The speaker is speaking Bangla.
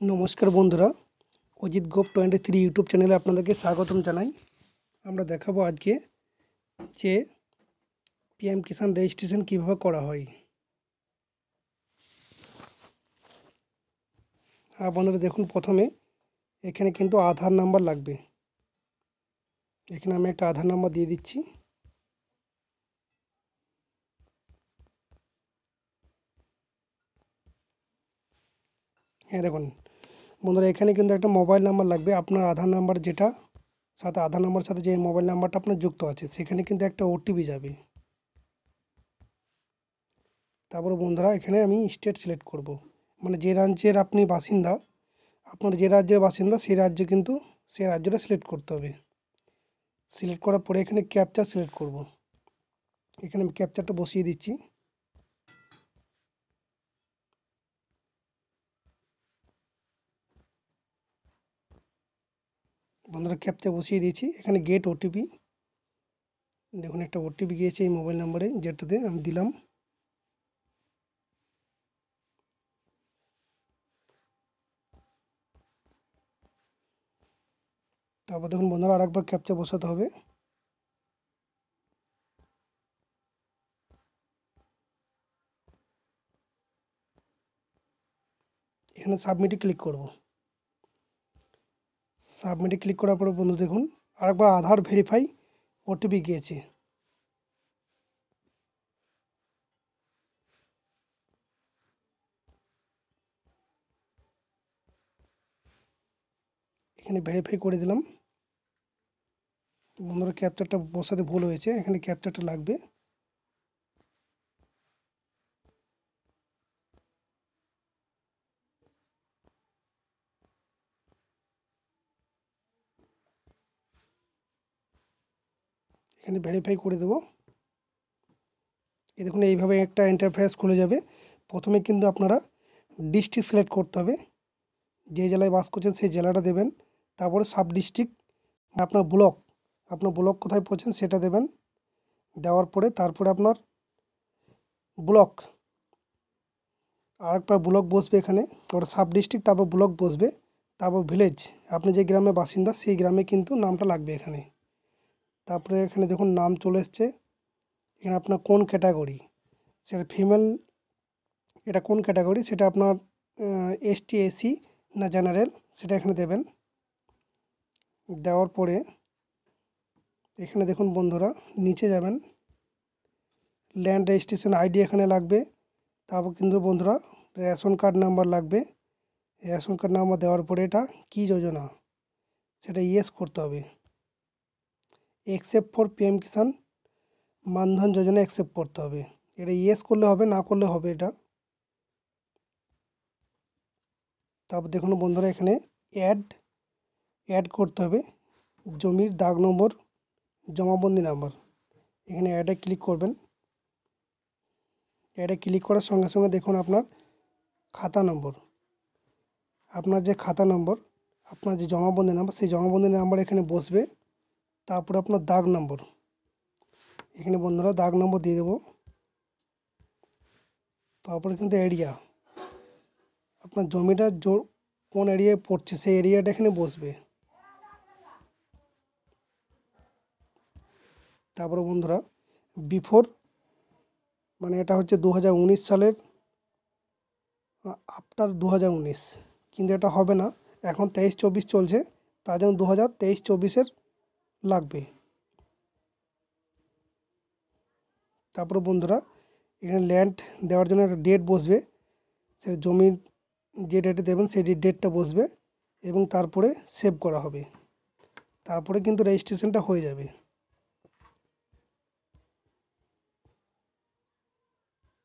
নমস্কার বন্ধুরা, অজিত গোপ 23 ইউটিউব চ্যানেলে আপনাদেরকে স্বাগতম জানাই। আমরা দেখাবো আজকে যে পিএম কিষাণ রেজিস্ট্রেশন কিভাবে করা হয়। বন্ধুরা দেখুন, প্রথমে এখানে কিন্তু আধার নাম্বার লাগবে। এখানে আমি একটা আধার নাম্বার দিয়ে দিচ্ছি। দেখুন বন্ধুরা, এখানে কিন্তু একটা মোবাইল নাম্বার লাগবে। আপনার আধার নাম্বার যেটা সাথে আধার নাম্বারের সাথে যে মোবাইল নাম্বারটা আপনার যুক্ত আছে, সেখানে কিন্তু একটা ওটিপি যাবে। তারপরে বন্ধুরা, এখানে আমি স্টেট সিলেক্ট করব, মানে যে রাজ্যের আপনি বাসিন্দা, আপনার যে রাজ্যের বাসিন্দা সেই রাজ্যে কিন্তু সেই রাজ্যটা সিলেক্ট করতে হবে। সিলেক্ট করার পরে এখানে ক্যাপচা সিলেক্ট করব। এখানে আমি ক্যাপচাটা বসিয়ে দিচ্ছি। বন্ধুরা, ক্যাপচা বসিয়ে দিয়েছি। এখানে গেট ওটিপি, দেখুন একটা ওটিপি গিয়েছে এই মোবাইল নাম্বারে, যেটাতে আমি দিলাম। তারপর দেখুন বন্ধুরা, আরেকবার ক্যাপচা বসাতে হবে। এখানে সাবমিটে ক্লিক করব। সাবমিটে ক্লিক করার পরে বন্ধু দেখুন আরেকবার আধার ভেরিফাই ওটিপি গিয়েছে। এখানে ভেরিফাই করে দিলাম। বন্ধুরা, ক্যাপচারটা বসাতে ভুল হয়েছে, এখানে ক্যাপচারটা লাগবে। এখানে ভেরিফাই করে দেবো। এই দেখুন এইভাবে একটা ইন্টারফেস খুলে যাবে। প্রথমে কিন্তু আপনারা ডিস্ট্রিক্ট সিলেক্ট করতে হবে, যে জেলায় বাস করছেন সেই জেলাটা দেবেন। তারপরে সাব ডিস্ট্রিক্ট, আপনার ব্লক কোথায় পড়ছেন সেটা দেবেন। দেওয়ার পরে তারপরে আপনার ব্লক, আরেকটা ব্লক বসবে এখানে, ওটা সাব ডিস্ট্রিক্ট, তারপর ব্লক বসবে। তারপর ভিলেজ, আপনি যে গ্রামে বাসিন্দা সেই গ্রামে কিন্তু নামটা লাগবে এখানে। তারপরে এখানে দেখুন নাম চলে এসছে। এখানে আপনার কোন ক্যাটাগরি, সেটা ফিমেল, এটা কোন ক্যাটাগরি সেটা আপনার এসটি এসসি না জেনারেল, সেটা এখানে দেবেন। দেওয়ার পরে এখানে দেখুন বন্ধুরা, নিচে যাবেন, ল্যান্ড রেজিস্ট্রেশন আইডি এখানে লাগবে। তারপর কিন্তু বন্ধুরা রেশন কার্ড নাম্বার লাগবে। রেশন কার্ড নাম্বার দেওয়ার পরে এটা কী যোজনা সেটা ইয়েস করতে হবে। Except for PM Kisan Maandhan Yojana accept করতে হবে। এটা ইয়েস করলে হবে, না করলে হবে এটা। তারপর দেখুন বন্ধুরা, এখানে অ্যাড করতে হবে জমির দাগ নম্বর, জমাবন্দি নাম্বার। এখানে অ্যাডে ক্লিক করবেন। অ্যাডে ক্লিক করার সঙ্গে সঙ্গে দেখুন আপনার খাতা নম্বর, আপনার যে খাতা নম্বর, আপনার যে জমাবন্দি নাম্বার, সেই জমাবন্দি নাম্বার এখানে বসবে। তারপর আপনার দাগ নম্বর, এখানে বন্ধুরা দাগ নম্বর দিয়ে দেবো। তারপরে কিন্তু এরিয়া, আপনার জমিটা কোন এরিয়ায় পড়ছে সেই এরিয়াটা এখানে বসবে। তারপরে বন্ধুরা বিফোর, মানে এটা হচ্ছে 2019 সালের, আফটার 2019, কিন্তু এটা হবে না, এখন 23-24 চলছে, তার জন্য 2023-24 লাগবে। তারপরে বন্ধুরা এখানে ল্যান্ড দেওয়ার জন্য একটা ডেট বসবে, সে জমির যে ডেটে দেবেন সেই ডেটটা বসবে এবং তারপরে সেভ করা হবে। তারপরে কিন্তু রেজিস্ট্রেশনটা হয়ে যাবে।